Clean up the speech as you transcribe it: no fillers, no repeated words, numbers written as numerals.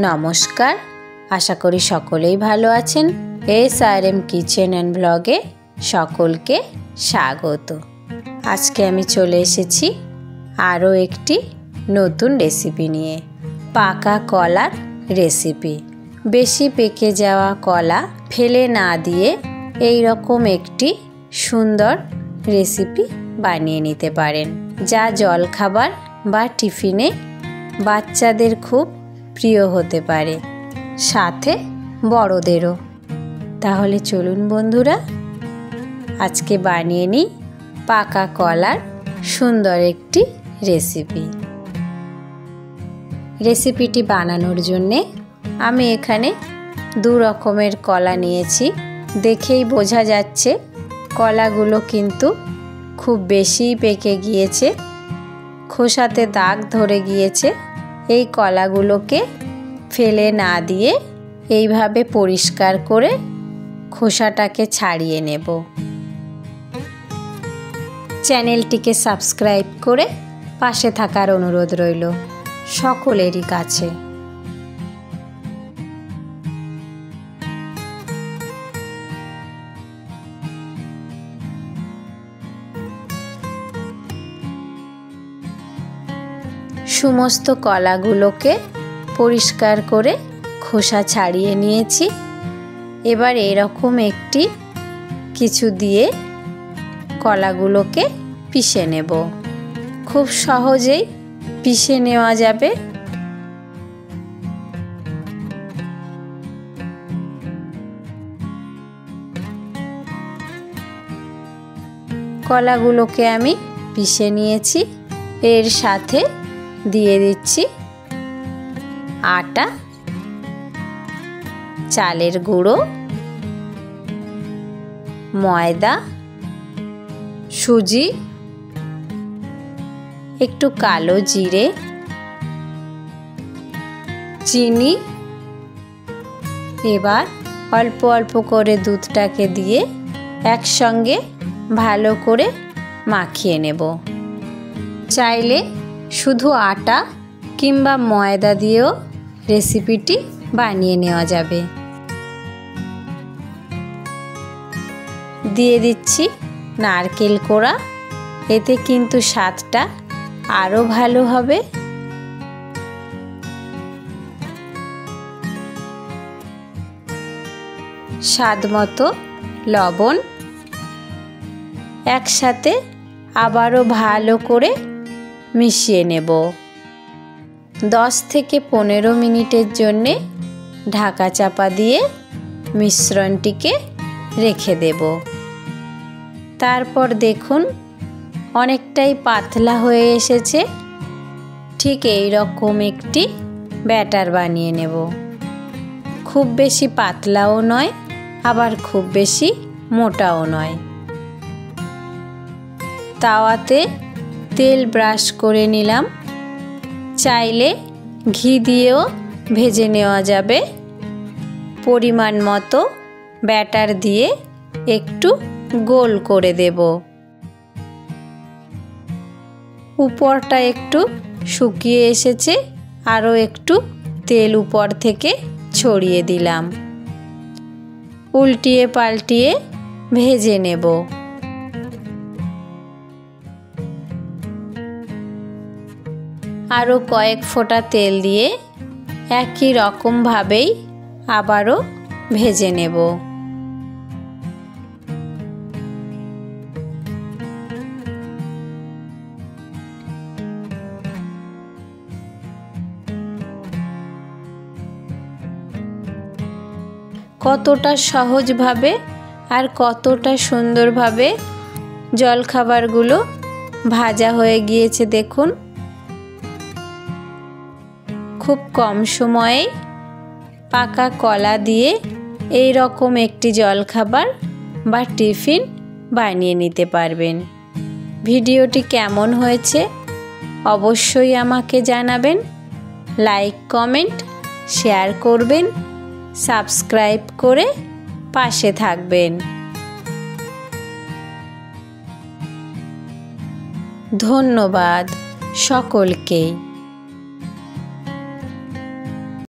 নমস্কার, আশা করি সকলেই ভালো আছেন। SRM কিচেন অ্যান্ড ব্লগে সকলকে স্বাগত। আজকে আমি চলে এসেছি আরও একটি নতুন রেসিপি নিয়ে, পাকা কলার রেসিপি। বেশি পেকে যাওয়া কলা ফেলে না দিয়ে এই রকম একটি সুন্দর রেসিপি বানিয়ে নিতে পারেন, যা জলখাবার বা টিফিনে বাচ্চাদের খুব প্রিয় হতে পারে, সাথে বড়দেরও। তাহলে চলুন বন্ধুরা, আজকে বানিয়ে নিই পাকা কলার সুন্দর একটি রেসিপি। রেসিপিটি বানানোর জন্যে আমি এখানে দু রকমের কলা নিয়েছি। দেখেই বোঝা যাচ্ছে কলাগুলো কিন্তু খুব বেশিই পেকে গিয়েছে, খোসাতে দাগ ধরে গিয়েছে। এই কলাগুলোকে ফেলে না দিয়ে এইভাবে পরিষ্কার করে খোসাটাকে ছাড়িয়ে নেব। চ্যানেলটিকে সাবস্ক্রাইব করে পাশে থাকার অনুরোধ রইল সকলেরই কাছে। সমস্ত কলাগুলোকে পরিষ্কার করে খোসা ছাড়িয়ে নিয়েছি। এবার এরকম একটি কিছু দিয়ে কলাগুলোকে পিষে নেব। খুব সহজেই পিষে নেওয়া যাবে। কলাগুলোকে আমি পিষে নিয়েছি। এর সাথে দিয়ে দিচ্ছি আটা, চালের গুঁড়ো, ময়দা, সুজি, একটু কালো জিরে, চিনি। এবার অল্প অল্প করে দুধটাকে দিয়ে একসঙ্গে ভালো করে মাখিয়ে নেব। চাইলে শুধু আটা কিংবা ময়দা দিয়েও রেসিপিটি বানিয়ে নেওয়া যাবে। দিয়ে দিচ্ছি নারকেল কোড়া, এতে কিন্তু স্বাদটা আরও ভালো হবে। স্বাদ মতো লবণ। একসাথে আবারও ভালো করে মিশিয়ে নেব। 10 থেকে 15 মিনিটের জন্যে ঢাকা চাপা দিয়ে মিশ্রণটিকে রেখে দেব। তারপর দেখুন অনেকটাই পাতলা হয়ে এসেছে। ঠিক এই রকম একটি ব্যাটার বানিয়ে নেব। খুব বেশি পাতলাও নয়, আবার খুব বেশি মোটাও নয়। তাওয়াতে তেল ব্রাশ করে নিলাম। চাইলে ঘি দিয়েও ভেজে নেওয়া যাবে। পরিমাণ মতো ব্যাটার দিয়ে একটু গোল করে দেব। উপরটা একটু শুকিয়ে এসেছে, আরও একটু তেল উপর থেকে ছড়িয়ে দিলাম। উল্টিয়ে পাল্টিয়ে ভেজে নেব। আরও কয়েক ফোঁটা তেল দিয়ে একই রকমভাবেই আবারও ভেজে নেব। কতটা সহজভাবে আর কতটা সুন্দরভাবে জলখাবারগুলো ভাজা হয়ে গিয়েছে দেখুন। খুব কম সময়ে পাকা কলা দিয়ে এই রকম একটি জলখাবার বা টিফিন বানিয়ে নিতে পারবেন। ভিডিওটি কেমন হয়েছে অবশ্যই আমাকে জানাবেন। লাইক, কমেন্ট, শেয়ার করবেন, সাবস্ক্রাইব করে পাশে থাকবেন। ধন্যবাদ সকলকেই।